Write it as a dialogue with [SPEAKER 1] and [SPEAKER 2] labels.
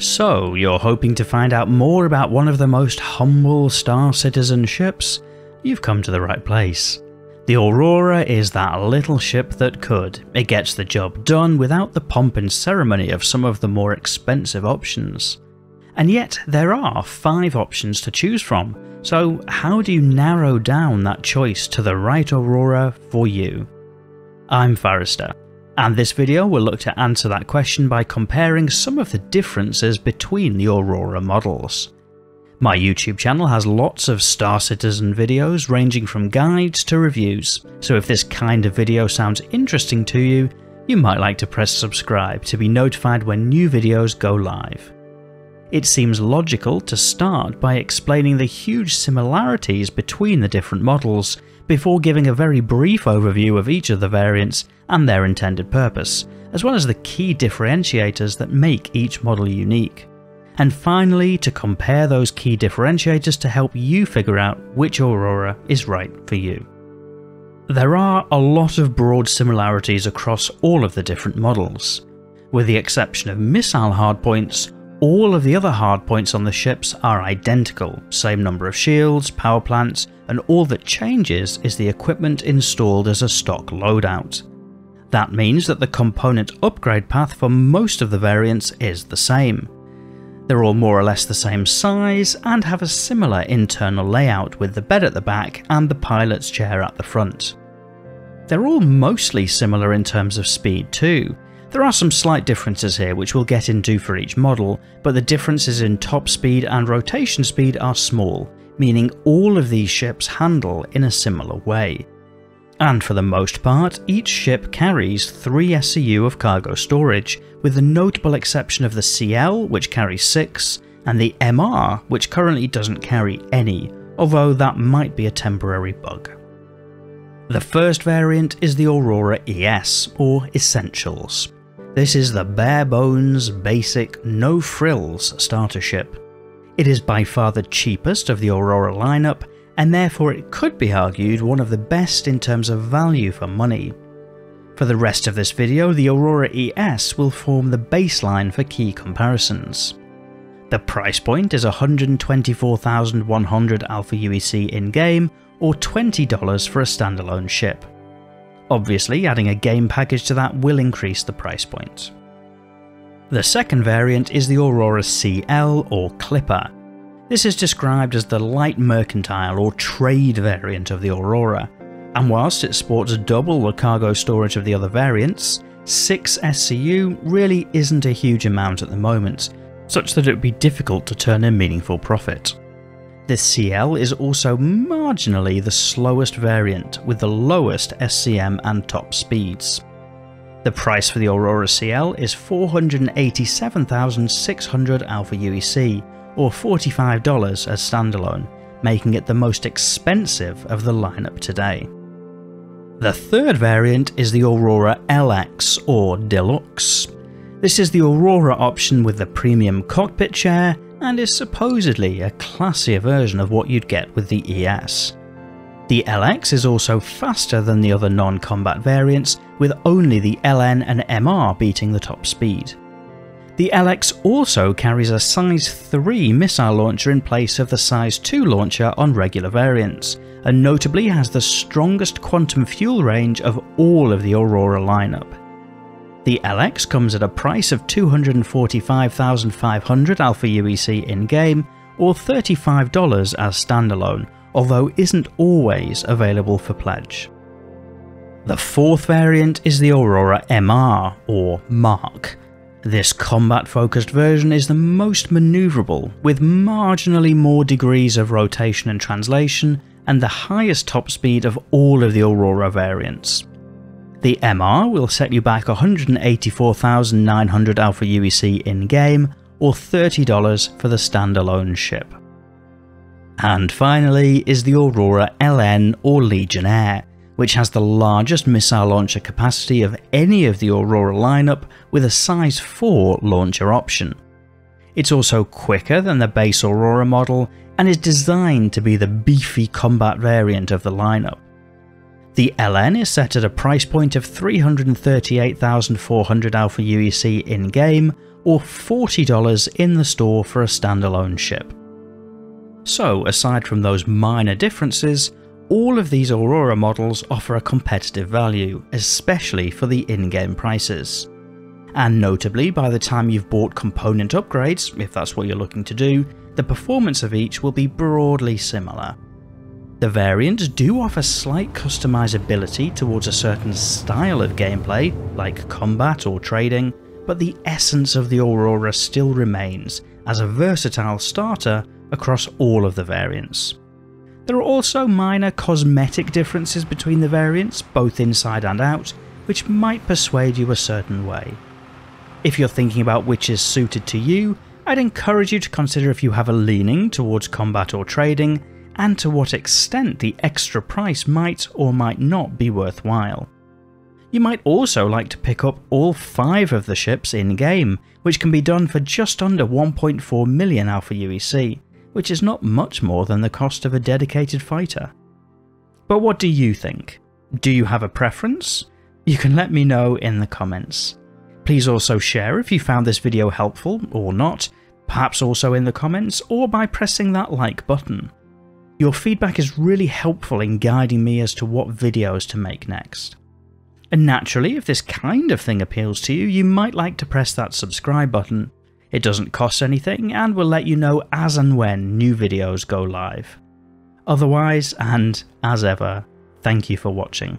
[SPEAKER 1] So, you're hoping to find out more about one of the most humble Star Citizen ships? You've come to the right place. The Aurora is that little ship that could. It gets the job done without the pomp and ceremony of some of the more expensive options. And yet, there are 5 options to choose from, so how do you narrow down that choice to the right Aurora for you? I'm Forrester, and this video will look to answer that question by comparing some of the differences between the Aurora models. My YouTube channel has lots of Star Citizen videos ranging from guides to reviews, so if this kind of video sounds interesting to you, you might like to press subscribe to be notified when new videos go live. It seems logical to start by explaining the huge similarities between the different models before giving a very brief overview of each of the variants and their intended purpose, as well as the key differentiators that make each model unique. And finally, to compare those key differentiators to help you figure out which Aurora is right for you. There are a lot of broad similarities across all of the different models. With the exception of missile hardpoints, all of the other hardpoints on the ships are identical, same number of shields, power plants, and all that changes is the equipment installed as a stock loadout. That means that the component upgrade path for most of the variants is the same. They're all more or less the same size and have a similar internal layout with the bed at the back and the pilot's chair at the front. They're all mostly similar in terms of speed too. There are some slight differences here which we'll get into for each model, but the differences in top speed and rotation speed are small, meaning all of these ships handle in a similar way. And for the most part, each ship carries 3 SCU of cargo storage, with the notable exception of the CL, which carries 6, and the MR, which currently doesn't carry any, although that might be a temporary bug. The first variant is the Aurora ES, or Essentials. This is the bare bones, basic, no frills starter ship. It is by far the cheapest of the Aurora lineup, and therefore it could be argued one of the best in terms of value for money. For the rest of this video, the Aurora ES will form the baseline for key comparisons. The price point is 124,100 Alpha UEC in-game, or $20 for a standalone ship. Obviously, adding a game package to that will increase the price point. The second variant is the Aurora CL, or Clipper. This is described as the light mercantile or trade variant of the Aurora, and whilst it sports double the cargo storage of the other variants, 6 SCU really isn't a huge amount at the moment, such that it would be difficult to turn a meaningful profit. The CL is also marginally the slowest variant with the lowest SCM and top speeds. The price for the Aurora CL is 487,600 Alpha UEC, or $45 as standalone, making it the most expensive of the lineup today. The third variant is the Aurora LX, or Deluxe. This is the Aurora option with the premium cockpit chair, and is supposedly a classier version of what you'd get with the ES. The LX is also faster than the other non-combat variants, with only the LN and MR beating the top speed. The LX also carries a size 3 missile launcher in place of the size 2 launcher on regular variants, and notably has the strongest quantum fuel range of all of the Aurora lineup. The LX comes at a price of 245,500 Alpha UEC in-game, or $35 as standalone, although isn't always available for pledge. The fourth variant is the Aurora MR, or Mark. This combat-focused version is the most manoeuvrable, with marginally more degrees of rotation and translation, and the highest top speed of all of the Aurora variants. The MR will set you back 184,900 Alpha UEC in-game, or $30 for the standalone ship. And finally is the Aurora LN, or Legionnaire, which has the largest missile launcher capacity of any of the Aurora lineup with a size 4 launcher option. It's also quicker than the base Aurora model and is designed to be the beefy combat variant of the lineup. The LN is set at a price point of 338,400 Alpha UEC in-game, or $40 in the store for a standalone ship. So, aside from those minor differences, all of these Aurora models offer a competitive value, especially for the in-game prices. And notably, by the time you've bought component upgrades, if that's what you're looking to do, the performance of each will be broadly similar. The variants do offer slight customizability towards a certain style of gameplay, like combat or trading, but the essence of the Aurora still remains as a versatile starter across all of the variants. There are also minor cosmetic differences between the variants, both inside and out, which might persuade you a certain way. If you're thinking about which is suited to you, I'd encourage you to consider if you have a leaning towards combat or trading, and to what extent the extra price might or might not be worthwhile. You might also like to pick up all 5 of the ships in-game, which can be done for just under 1.4 million Alpha UEC, which is not much more than the cost of a dedicated fighter. But what do you think? Do you have a preference? You can let me know in the comments. Please also share if you found this video helpful or not, perhaps also in the comments or by pressing that like button. Your feedback is really helpful in guiding me as to what videos to make next. And naturally, if this kind of thing appeals to you, you might like to press that subscribe button. It doesn't cost anything and will let you know as and when new videos go live. Otherwise, and as ever, thank you for watching.